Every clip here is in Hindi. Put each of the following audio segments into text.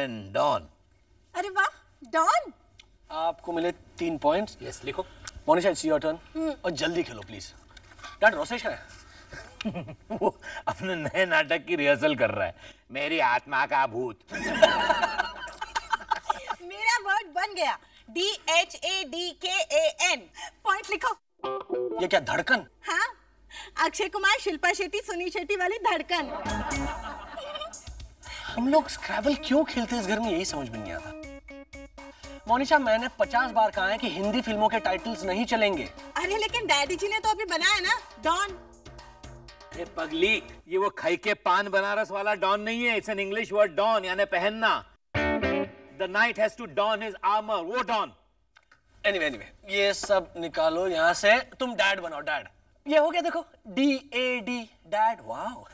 And don. अरे वाह, डॉन। आपको मिले 3 पॉइंट्स। यस, लिखो। मोनिशा, इट्स योर टर्न और जल्दी खेलो प्लीज। डैड, रोसेश का है। वो अपने नए नाटक की रिहर्सल कर रहा है, मेरी आत्मा का भूत। मेरा वर्ड बन गया, DHADKAN। पॉइंट लिखो। ये क्या, धड़कन? हाँ, अक्षय कुमार, शिल्पा शेट्टी, सुनील शेट्टी वाली धड़कन। हम लोग स्क्रैबल क्यों खेलते हैं इस घर में, यही समझ में नहीं आता। मोनिशा, मैंने 50 बार कहा है कि हिंदी फिल्मों के टाइटल्स नहीं चलेंगे। अरे लेकिन डैडी जी ने तो अभी बनाया ना, डॉन। अरे पगली, ये वो खाई के पान बनारस वाला डॉन नहीं है। It's an English word, don यानी पहनना। The knight has to don his armour, वो डॉन। एनीवे, ये सब निकालो यहाँ से। तुम डैड बनाओ, डैड। ये हो गया, देखो, DAD, डैड। Wow,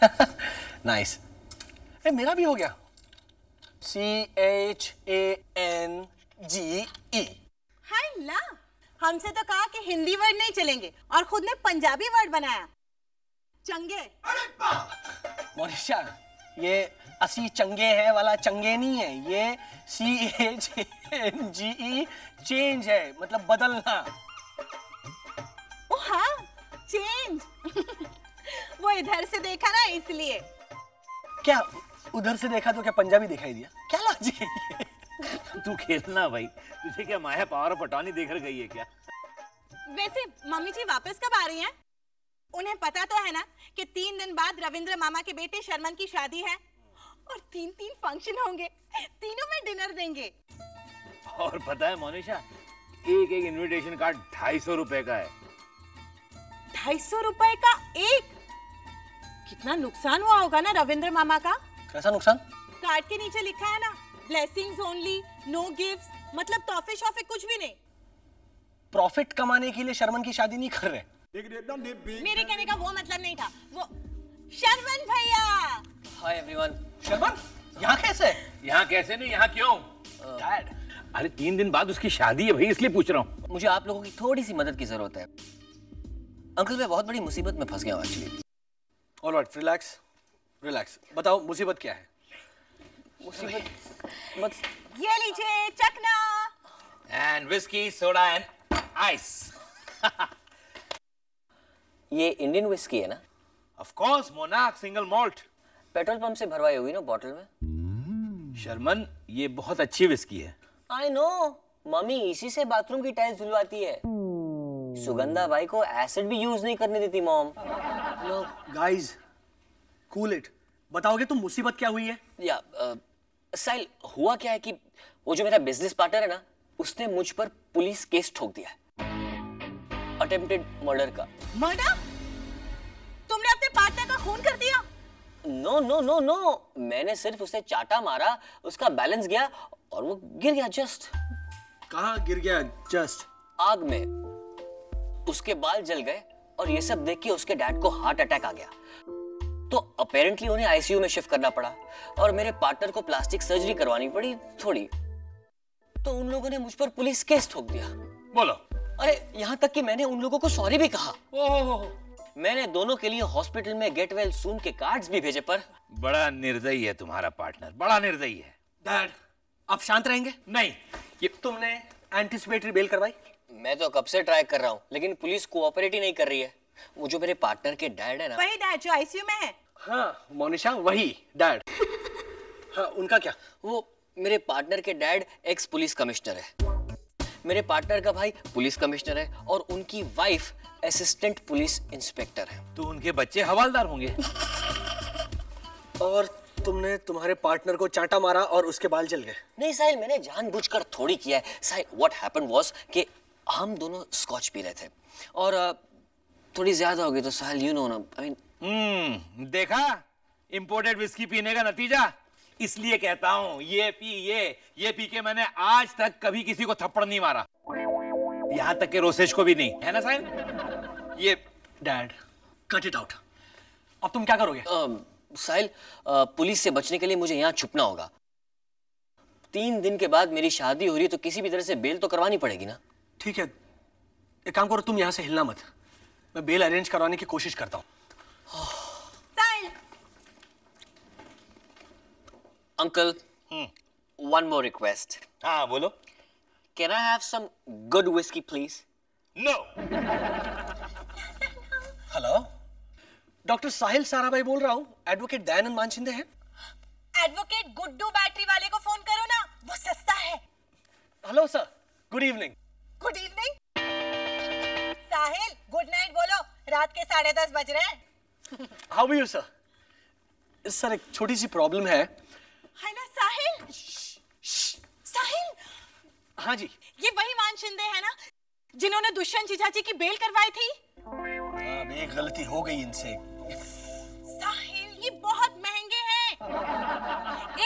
nice. मेरा भी हो गया, CHANGE। हाय ला, हमसे तो कहा कि हिंदी वर्ड नहीं चलेंगे और खुद ने पंजाबी वर्ड बनाया, चंगे। मोनिशा, ये असी चंगे है वाला चंगे नहीं है, ये CHANGE, चेंज है, मतलब बदलना। ओ हाँ, चेंज। वो इधर से देखा ना, इसलिए। क्या उधर से देखा तो क्या पंजाबी दिखाई दिया? क्या लॉजिक है ये? तू खेलना भाई, तुझे क्या माया पावर ऑफ अटॉर्नी देकर गई है क्या? वैसे मम्मी जी वापस कब आ रही हैं? उन्हें पता तो है ना कि 3 दिन बाद रविंद्र मामा के बेटे शर्मन की शादी है और 3 फंक्शन होंगे, तीनों में डिनर देंगे। और पता है मोनिशा, एक इनविटेशन कार्ड 250 रुपए का है। 250 रुपए का एक? कितना नुकसान हुआ होगा ना रविंद्र मामा का। कैसा नुकसान? कार्ड के नीचे लिखा है ना, ब्लेसिंग्स ओनली, नो गिफ्ट्स, मतलब तोहफे शोफे कुछ भी नहीं। प्रॉफिट कमाने के लिए शर्मन की शादी नहीं कर रहे। मेरे कहने का वो मतलब नहीं था, वो शर्मन भैया। Hi everyone. शर्मन, यहाँ कैसे? यहाँ कैसे नहीं, यहाँ क्यों? डैड, अरे 3 दिन बाद उसकी शादी है भाई, इसलिए पूछ रहा हूँ। मुझे आप लोगों की थोड़ी सी मदद की जरूरत है। अंकल, मैं बहुत बड़ी मुसीबत में फंस गया हूँ एक्चुअली। Alright, relax relax. बताओ मुसीबत क्या है? मुसीबत मत। ये लीजिए चखना। And whisky, soda and ice. ये इंडियन विस्की है ना? Of course, monarch single malt. Petrol pump से भरवाई हुई ना बॉटल में। शर्मन, ये बहुत अच्छी विस्की है। आई नो, मम्मी इसी से बाथरूम की टाइल्स धुलवाती है। सुगंधा बाई को एसिड भी यूज नहीं करने देती mom. Low guys, cool it. बताओगे तुम मुसीबत क्या हुई है? या साहिल, हुआ क्या है कि वो जो मेरा बिजनेस पार्टनर है ना, उसने मुझ पर पुलिस केस ठोक दिया है, अटेम्प्टेड मर्डर का। मर्डर? तुमने अपने पार्टनर का खून कर दिया? नो नो नो नो, मैंने सिर्फ उसे चाटा मारा, उसका बैलेंस गया और वो गिर गया जस्ट। कहाँ गिर गया जस्ट? आग में। उसके बाल जल गए और ये सब देख के उसके डैड को हार्ट अटैक आ गया, तो अपेरेंटली उन्हें आईसीयू में शिफ्ट करना पड़ा और मेरे पार्टनर को प्लास्टिक सर्जरी करवानी पड़ी थोड़ी। तो उन लोगों ने मुझ पर पुलिस केस ठोक दिया। बोलो। अरे यहाँ तक कि मैंने उन लोगों को सॉरी भी कहा। ओह, मैंने दोनों के लिए हॉस्पिटल में गेट वेल सून के कार्ड्स भी भेजे, पर बड़ा निर्दयी है तुम्हारा पार्टनर, बड़ा निर्दयी है। डैड, आप शांत रहेंगे? नहीं, ये तुमने एंटिसिपेटरी बेल करवाई? मैं तो कब से ट्राई कर रहा हूँ, लेकिन पुलिस कोऑपरेट ही नहीं कर रही है। वो जो मेरे पार्टनर के डैड है ना, वही डैड जो आईसीयू में है। हाँ मोनिशा, वही डैड। हाँ, उनका क्या? वो मेरे पार्टनर के डैड एक्स पुलिस कमिश्नर है, मेरे पार्टनर का भाई पुलिस कमिश्नर है और उनकी वाइफ असिस्टेंट पुलिस इंस्पेक्टर है। तो उनके बच्चे हवालदार होंगे। और तुमने तुम्हारे पार्टनर को चांटा मारा और उसके बाल जल गए? नहीं साहिल, मैंने जानबूझकर थोड़ी किया है। साहिल, व्हाट हैपेंड वाज कि हम दोनों स्कॉच पी रहे थे और थोड़ी ज्यादा हो गई, तो साहिल यू नो ना, आई मीन। देखा इंपोर्टेड विस्की पीने का नतीजा। इसलिए कहता हूँ, ये पी के मैंने आज तक कभी किसी को थप्पड़ नहीं मारा, यहाँ तक के रोसेश को भी नहीं, है ना साहिल? ये डैड, कट इट आउट। अब तुम क्या करोगे? साहिल, पुलिस से बचने के लिए मुझे यहाँ छुपना होगा। 3 दिन के बाद मेरी शादी हो रही है, तो किसी भी तरह से बेल तो करवानी पड़ेगी ना। ठीक है, एक काम करो, तुम यहाँ से हिलना मत, मैं बेल अरेंज करवाने की कोशिश करता हूँ। साहिल, अंकल, one more request. हाँ बोलो. Can I have some good whiskey, please? No. Hello, doctor Sahil Sarabhai बोल रहा हूँ. एडवोकेट दयानंद मानशिंदे हैं. एडवोकेट गुड्डू बैटरी वाले को फोन करो ना, वो सस्ता है. Hello sir, good evening. Good evening. Sahil, good night बोलो, रात के 10:30 बज रहे हैं. How are you sir? Sir एक छोटी सी प्रॉब्लम है. है ना साहिल? साहिल, हाँ जी. ये वही मानशिंदे है ना जिन्होंने दुष्यंत जीजाजी की बेल करवाई थी? अब एक गलती हो गई इनसे. साहिल, ये बहुत महंगे हैं.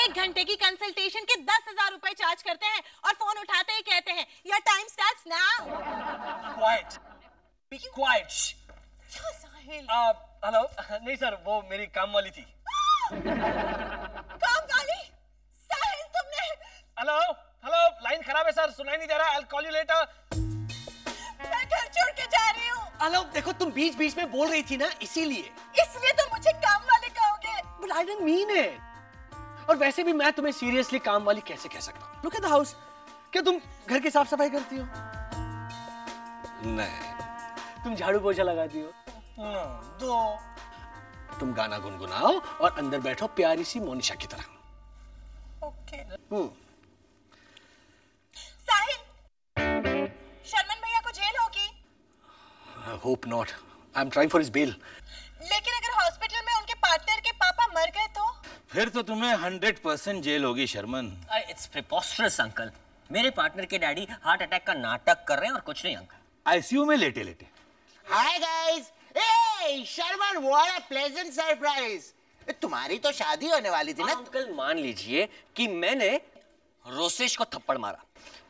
1 घंटे की कंसल्टेशन के 10,000 रुपए चार्ज करते हैं और फोन उठाते ही कहते हैं your time starts now. Quiet, be quiet. Sahil, hello. नहीं सर, वो मेरी काम वाली थी. काम वाली? साहिल, तुमने? हेलो हेलो, लाइन खराब है सर, सुनाई नहीं दे रहा. I'll call you later. मैं घर छोड़ के जा रही हूँ. हेलो, देखो तुम बीच बीच में बोल रही थी ना, इसीलिए. इसलिए तुम मुझे काम वाले कहोगे? But I didn't mean it. और वैसे भी मैं तुम्हें सीरियसली काम वाली कैसे कह सकता हूँ? Look at the house. क्या तुम घर की साफ सफाई करती हो? नहीं. तुम झाड़ू पोछा लगाती हो? दो. तुम गाना गुनगुनाओ और अंदर बैठो प्यारी सी मोनिशा की तरह. ओके. साहिल, शर्मन भैया को जेल होगी? I hope not. I'm trying for his bail. लेकिन अगर हॉस्पिटल में उनके पार्टनर के पापा मर गए तो? फिर तो तुम्हें 100% जेल होगी शर्मन. It's preposterous, uncle. मेरे पार्टनर के डैडी हार्ट अटैक का नाटक कर रहे हैं और कुछ नहीं अंकल. आईसीयू में लेटे लेटे. Hi guys. Hey, Sharman, what a pleasant surprise. तुम्हारी तो शादी होने वाली थी ना? अंकल मान लीजिए कि मैंने रोसेश को थप्पड़ मारा.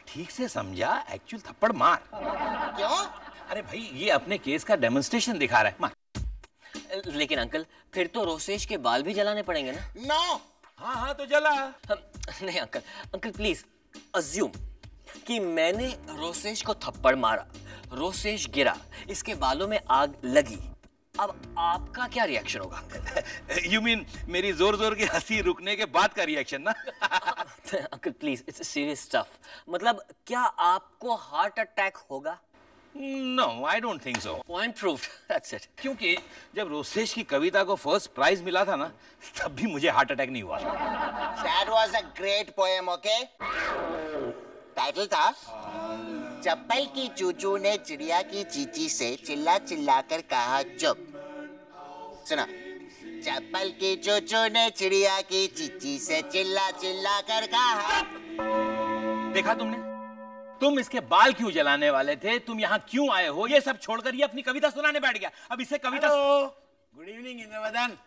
ठीक से समझा, एक्चुअल थप्पड़ मार. क्यों? अरे भाई, ये अपने केस का डेमोन्स्ट्रेशन दिखा रहा है. मार. लेकिन अंकल फिर तो रोसेश के बाल भी जलाने पड़ेंगे ना. No. हाँ तो जला. नहीं अंकल, अंकल प्लीज अज्यूम कि मैंने रोसेश को थप्पड़ मारा, रोसेश गिरा, इसके बालों में आग लगी. अब आपका क्या रिएक्शन होगा? You mean मेरी जोर जोर की हंसी रुकने के बाद का रिएक्शन ना? Uncle please, it's serious stuff. मतलब क्या आपको हार्ट अटैक होगा? No, I don't think so. Point proved. That's it. क्योंकि जब रोसेश की कविता को फर्स्ट प्राइज मिला था ना, तब भी मुझे हार्ट अटैक नहीं हुआ. That was a great poem, okay? Title था चप्पल की चूचू ने चिड़िया की चींची से चिल्ला चिल्ला कर कहा चुप. सुना. चप्पल की चूचू ने चिड़िया की चींची से चिल्ला चिल्ला कर कहा. देखा तुमने? तुम इसके बाल क्यों जलाने वाले थे? तुम यहाँ क्यों आए हो? ये सब छोड़कर ये अपनी कविता सुनाने बैठ गया. अब इसे कविता. Good evening Indravadan.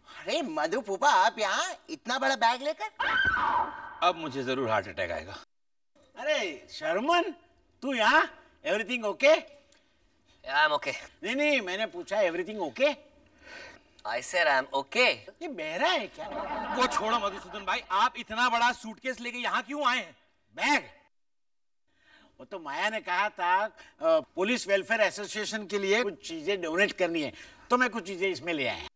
अरे मधु फूफा, आप यहाँ इतना बड़ा बैग लेकर? अब मुझे जरूर हार्ट अटैक आएगा. अरे शर्मन, तू यहाँ? Everything okay? I'm okay. नहीं, मैंने पूछा everything okay? I said I'm okay. ये बहरा है क्या? वो छोड़ो मधुसूदन भाई, आप इतना बड़ा सूटकेस लेके यहाँ क्यों आए हैं? बैग? वो तो माया ने कहा था पुलिस वेलफेयर एसोसिएशन के लिए कुछ चीजें डोनेट करनी है, तो मैं कुछ चीजें इसमें ले आया.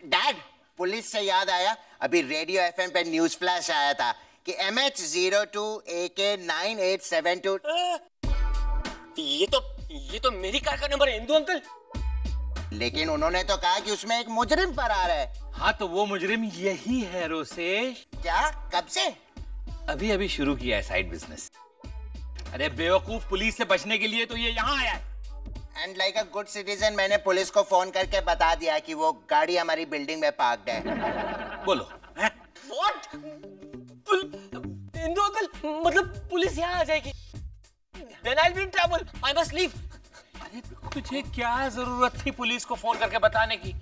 डैड, पुलिस से याद आया, अभी रेडियो एफएम पे न्यूज फ्लैश आया था कि MH02 AK 9872. ये तो मेरी कार का नंबर है इंदु अंकल. लेकिन उन्होंने तो कहा कि उसमें एक मुजरिम फरार है. हाँ तो वो मुजरिम यही है रोसेश. क्या? कब से? अभी अभी शुरू किया है साइड बिजनेस. अरे बेवकूफ, पुलिस से बचने के लिए तो ये यहाँ आया है. And like a good citizen मैंने पुलिस को फोन करके बता दिया कि वो गाड़ी हमारी बिल्डिंग में पार्क्ड है. बोलो. What? इंदु अंकल, मतलब पुलिस यहाँ आ जाएगी? Then I'll be in trouble. I must leave. अरे तुझे क्या जरूरत थी पुलिस को फोन करके बताने की?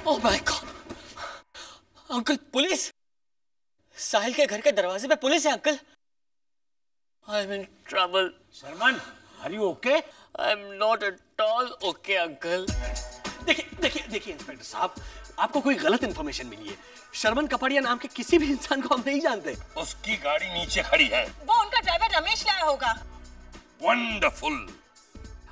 Oh my God. Uncle police? Sahil के घर के दरवाजे पे पुलिस है uncle. I'm in trouble. Sharman, are you okay? I'm not at all okay uncle. देखिए इंस्पेक्टर साहब, आपको कोई गलत इंफॉर्मेशन मिली है. शर्मन कपड़िया नाम के किसी भी इंसान को हम नहीं जानते. उसकी गाड़ी नीचे खड़ी है. वो उनका ड्राइवर रमेश लाया होगा. वंडरफुल.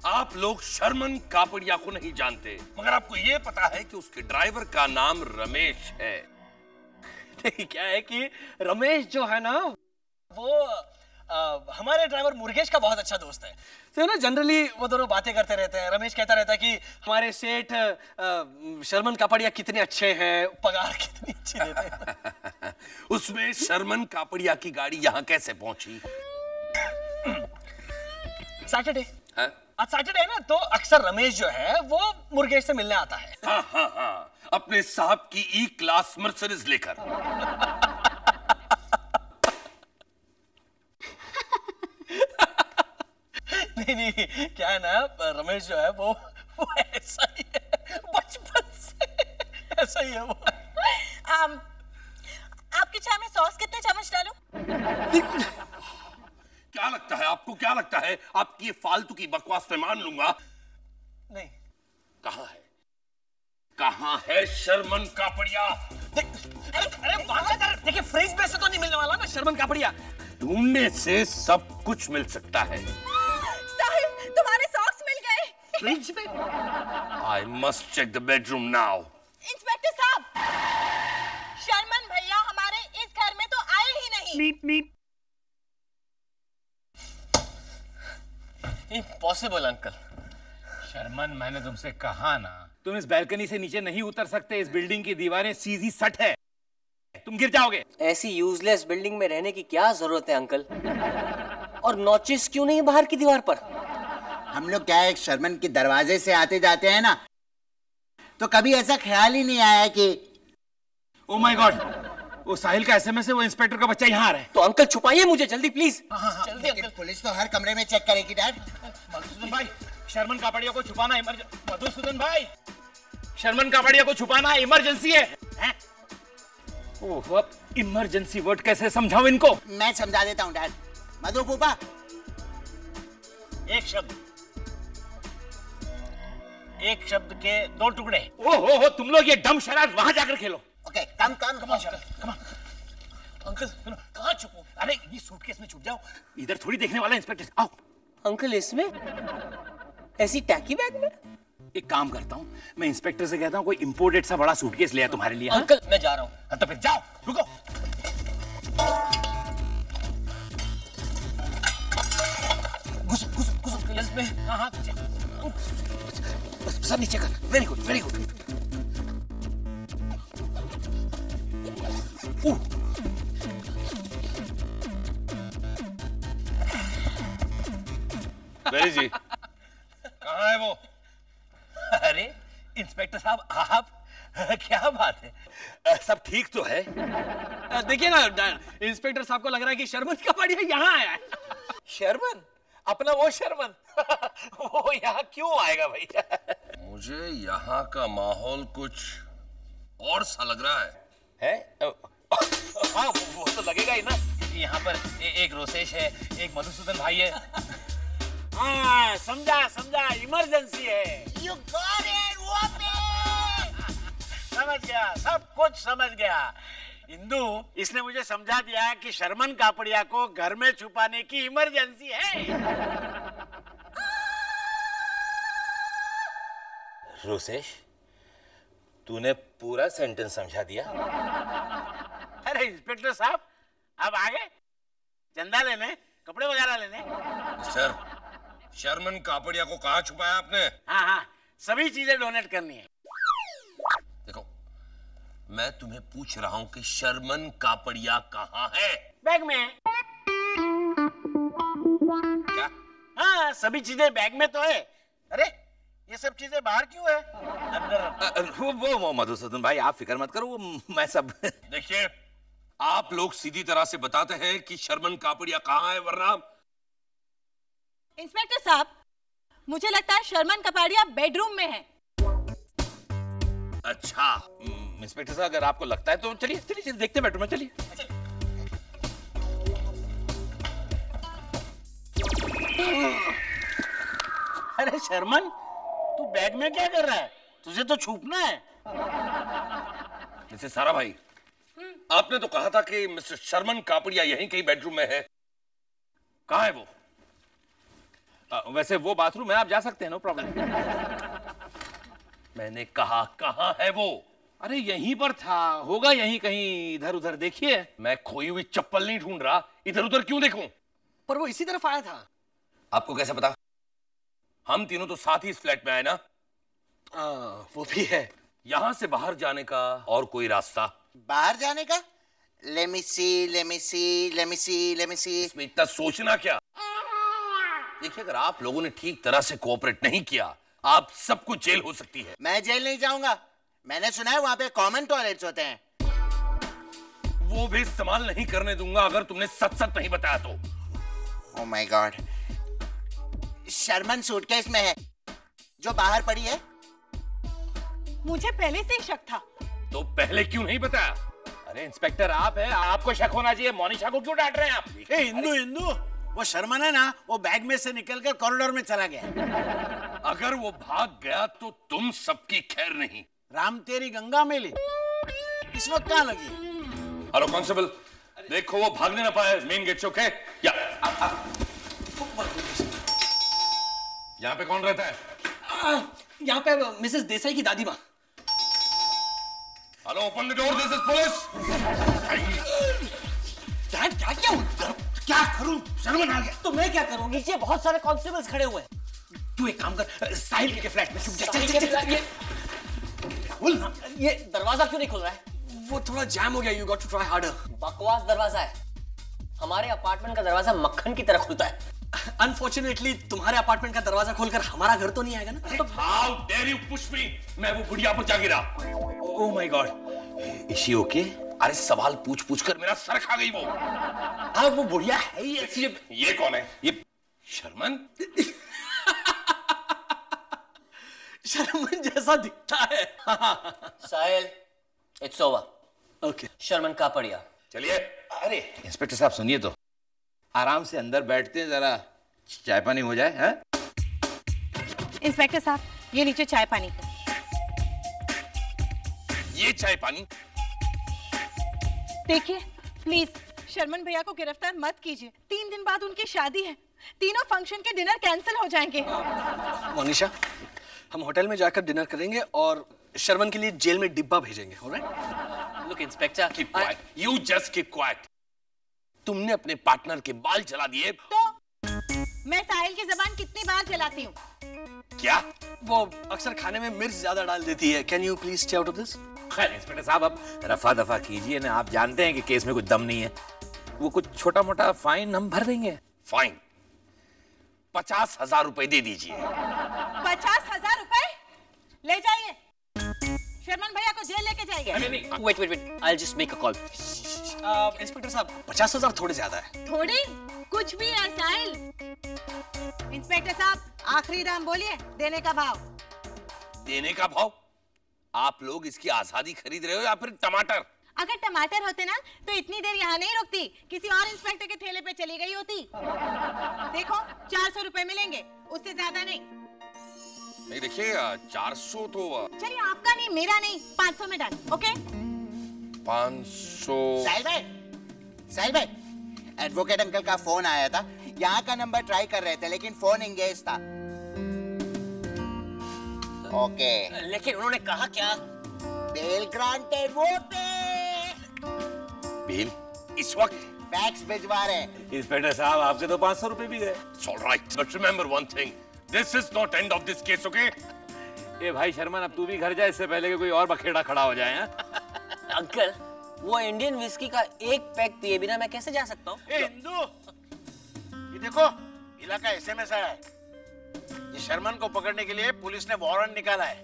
आप लोग शर्मन कापड़िया को नहीं जानते, मगर आपको ये पता है कि उसके ड्राइवर का नाम रमेश है. नहीं, क्या है कि रमेश जो है ना वो हमारे ड्राइवर मुर्गेश का बहुत अच्छा दोस्त है। तो ना जनरली वो दोनों बातें करते रहते हैं। रमेश कहता रहता है कि हमारे सेठ शर्मन कापड़िया कितने अच्छे हैं, पगार कितनी अच्छी देते हैं। उसमें शर्मन कापड़िया की गाड़ी यहाँ कैसे पहुंची? सैटरडे, हाँ? आज सैटरडे है ना, तो अक्सर रमेश जो है वो मुर्गेश से मिलने आता है। हाँ हाँ हाँ, अपने साहब की ई क्लास मर्सिडीज लेकर। नहीं, क्या है ना, रमेश जो है वो ऐसा ही है, बचपन से ऐसा ही है वो। आपकी चाय में सॉस कितने चम्मच डालूं? क्या लगता है आपको, क्या लगता है? आपकी ये फालतू की बकवास मैं मान लूंगा। नहीं, कहाँ है शर्मन कापड़िया? अरे बात देखिए, फ्रिज में से तो नहीं मिलने वाला ना शर्मन कापड़िया। ढूंढने से सब कुछ मिल सकता है। साहिल, तुम्हारे सॉक्स मिल गए। फ्रिज में? I must check the bedroom now. Inspector साहब, शर्मन भैया हमारे इस घर में तो आए ही नहीं। Impossible uncle. शर्मन, मैंने तुमसे कहा ना, तुम इस बैल्कनी से नीचे नहीं उतर सकते। इस बिल्डिंग की दीवारें सीधी सट है, तुम गिर जाओगे। ऐसी यूजलेस बिल्डिंग में रहने की क्या जरूरत है अंकल? और नॉचेस क्यों नहीं बाहर की दीवार पर? हम लोग क्या है, शर्मन के दरवाजे से आते जाते हैं ना, तो कभी ऐसा ख्याल ही नहीं आया कि ओ माय गॉड, वो साहिल का एसएमएस है, वो इंस्पेक्टर का बच्चा यहाँ आ रहा है। तो अंकल छुपाइए मुझे जल्दी प्लीज। जल्दी अंकल। पुलिस तो हर कमरे में चेक करेगी डैड। मधुसूदन भाई, शर्मन कापड़िया को छुपाना इमरजेंसी। मधुसूदन भाई, शर्मन कापड़िया को छुपाना इमरजेंसी है? ओह, अब इमरजेंसी वर्ड कैसे समझाऊं इनको? मैं समझा देता हूँ डैड। मधु फूफा, एक शब्द के दो टुकड़े। ओहो, तुम लोग ये डम शराब वहां जाकर खेलो। ओके, कम अंकल कहाँ छुपूं? अरे ये सूटकेस में छुप जाओ, इधर थोड़ी देखने वाला इंस्पेक्टर। आओ। अंकल इसमें ऐसी टैकी बैग में? एक काम करता हूँ, मैं इंस्पेक्टर से कहता हूँ कोई इंपोर्टेड सा बड़ा सूटकेस ले आ तुम्हारे लिए। अंकल मैं जा रहा हूँ। तो फिर जाओ, रुको। घुसो इसमें। हाँ, सर नीचे कर। Very good, very good. Very जी, कहाँ है वो? अरे इंस्पेक्टर साहब, आप क्या बात है? सब ठीक तो है? देखिए ना, इंस्पेक्टर साहब को लग रहा है कि शर्मन कापड़िया यहाँ आया है। शर्मन? अपना वो शर्मन? वो यहाँ क्यों आएगा भाई? मुझे यहाँ का माहौल कुछ और सा लग रहा है। हाँ, वो तो लगेगा ही ना। यहाँ पर एक रोसेश है, एक मधुसूदन भाई है। हाँ, समझा, इमरजेंसी है। यू गॉट इट, समझ गया, सब कुछ समझ गया। इंदु, इसने मुझे समझा दिया कि शर्मन कापड़िया को घर में छुपाने की इमरजेंसी है। रोसेश, तूने पूरा सेंटेंस समझा दिया। अरे इंस्पेक्टर साहब, अब आगे चंदा लेने, कपड़े वगैरह लेने। सर, शर्मन कापड़िया को कहाँ छुपाया आपने? हाँ, सभी चीजें डोनेट करनी है। देखो, मैं तुम्हें पूछ रहा हूँ कि शर्मन कापड़िया कहाँ है? बैग में है। क्या? हाँ, सभी चीजें बैग में तो है। अरे ये सब चीजें बाहर क्यों है? अंदर। वो मधुसूदन भाई, आप फिक्र मत करो, वो मैं सब। देखिए, आप लोग सीधी तरह से बताते हैं कि शर्मन कापड़िया कहाँ है, वरना। इंस्पेक्टर साहब, मुझे लगता है शर्मन कपाड़िया बेडरूम में है। अच्छा, इंस्पेक्टर साहब, अगर आपको लगता है तो चलिए देखते हैं बेडरूम में, चलिए। अरे शर्मन, तू बैग में क्या कर रहा है? तुझे तो छुपना है। मिस्टर सारा भाई, आपने तो कहा था कि मिस्टर शर्मन कापड़िया यहीं कहीं बेडरूम में है। कहाँ है वो? वैसे वो बाथरूम है, आप जा सकते हैं, नो प्रॉब्लम। मैंने कहा कहाँ है वो? अरे यहीं पर था, होगा यहीं कहीं, इधर उधर देखिए। मैं खोई हुई चप्पल नहीं ढूंढ रहा, इधर उधर क्यों देखूं? पर वो इसी तरफ आया था। आपको कैसे पता? हम तीनों तो साथ ही इस फ्लैट में आए ना। वो भी है। यहां से बाहर जाने का और कोई रास्ता? बाहर जाने का? Let me see, let me see, let me see, let me see. इसमें इतना सोचना क्या? देखिए, अगर आप लोगों ने ठीक तरह से कोऑपरेट नहीं किया, आप सबको जेल हो सकती है। मैं जेल नहीं जाऊंगा। मैंने सुना है वहां पे कॉमन टॉयलेट्स होते हैं। वो भी इस्तेमाल नहीं करने दूंगा अगर तुमने सच सच नहीं बताया तो। Oh my God. Sharman suitcase में है, जो बाहर पड़ी है। मुझे पहले से ही शक था। तो पहले क्यों नहीं बताया? अरे इंस्पेक्टर आप है, आपको शक होना चाहिए। मोनिशा को क्यों डांट रहे हैं आप? ए इंदू, वो शर्मन है ना, वो बैग में से निकलकर कॉरिडोर में चला गया। अगर वो भाग गया तो तुम सबकी खैर नहीं। राम तेरी गंगा मेली, इस वक्त कहाँ लगी? हेलो कांस्टेबल, देखो वो भागने ना पाए। मेन गेट से, ओके? यहाँ पे कौन रहता है? यहाँ पे मिसेस देसाई की दादी माँ। Hello, open the door, this is police. Dad क्या किया? क्या करूं? शर्मन आ गया। तो मैं क्या करूं? नीचे बहुत सारे कांस्टेबल्स खड़े हुए हैं। तू एक काम कर, साहिल के फ्लैट में छुप जा। ये बोल ना। ये दरवाजा क्यों नहीं खुल रहा है? वो थोड़ा जैम हो गया। You got to try harder. बकवास दरवाजा है। हमारे अपार्टमेंट का दरवाजा मक्खन की तरह खुलता है। अनफॉर्चुनेटली तुम्हारे अपार्टमेंट का दरवाजा खोलकर हमारा घर तो नहीं आएगा ना। How dare you push me? मैं वो बुढ़िया पर जा गिरा। Oh my God, is she okay? अरे सवाल पूछ पूछ कर मेरा सर खा गई वो। हाँ वो बुढ़िया है ही ऐसी। ये कौन है? ये शर्मन? शर्मन जैसा दिखता है। साहिल, इट्स ओवर। ओके। शर्मन का पड़िया। चलिए। अरे इंस्पेक्टर साहब सुनिए तो, आराम से अंदर बैठते हैं, जरा चाय पानी हो जाए। हैं? इंस्पेक्टर साहब, ये लीजिए चाय पानी। ये चाय पानी? देखिए प्लीज, शर्मन भैया को गिरफ्तार मत कीजिए। 3 दिन बाद उनकी शादी है। तीनों फंक्शन के डिनर कैंसिल हो जाएंगे। मोनिशा, हम होटल में जाकर डिनर करेंगे और शर्मन के लिए जेल में डिब्बा भेजेंगे। Alright? Look inspector, keep quiet, you just keep quiet. तुमने अपने पार्टनर के बाल चला दिए। तो मैं साहिल की जबान कितनी बार चलाती हूँ? क्या? वो अक्सर खाने में मिर्च ज्यादा डाल देती है। Can you please stay out of this? खैर इंस्पेक्टर साहब, अब रफा दफा कीजिए ना। आप जानते हैं कि केस में कुछ दम नहीं है। वो कुछ छोटा मोटा फाइन हम भर देंगे। फाइन 50,000 रुपए दे दीजिए। 50,000 रुपए? ले जाइए, शर्मन भैया को जेल लेके जाइए। Wait, I'll just make a call. Inspector साहब, 50,000 थोड़े ज्यादा है। थोड़ी कुछ भी है साहिल। इंस्पेक्टर साहब, आखिरी दाम बोलिए, देने का भाव। देने का भाव? आप लोग इसकी आजादी खरीद रहे हो या फिर टमाटर? अगर टमाटर होते ना तो इतनी देर यहाँ नहीं रुकती, किसी और इंस्पेक्टर के ठेले पे चली गई होती। देखो 400 रुपए मिलेंगे, उससे ज्यादा नहीं। नहीं देखिए, 400 तो चलिए, आपका नहीं, मेरा नहीं, 500 में डन। ओके? 500। साहिल भाई, एडवोकेट अंकल का फोन आया था। यहाँ का नंबर ट्राई कर रहे थे लेकिन फोन एंगेज था। ओके। लेकिन उन्होंने कहा क्या? Bell granted. वो पे बेल इस वक्त? फैक्स भिजवा रहे हैं। इंस्पेक्टर साहब, आपके तो 500 रुपए भी गए। It's all right, but remember one thing. This is not end of this case, okay? ए भाई शर्मन, अब तू भी घर जा, इससे पहले कि कोई और बखेड़ा खड़ा हो जाए। अंकल, वो इंडियन विस्की का एक पैक पिए बिना मैं कैसे जा सकता हूँ? ए इंदू, ये देखो, इलाका एसएमएस आया है। ये शर्मन को पकड़ने के लिए पुलिस ने वारंट निकाला है।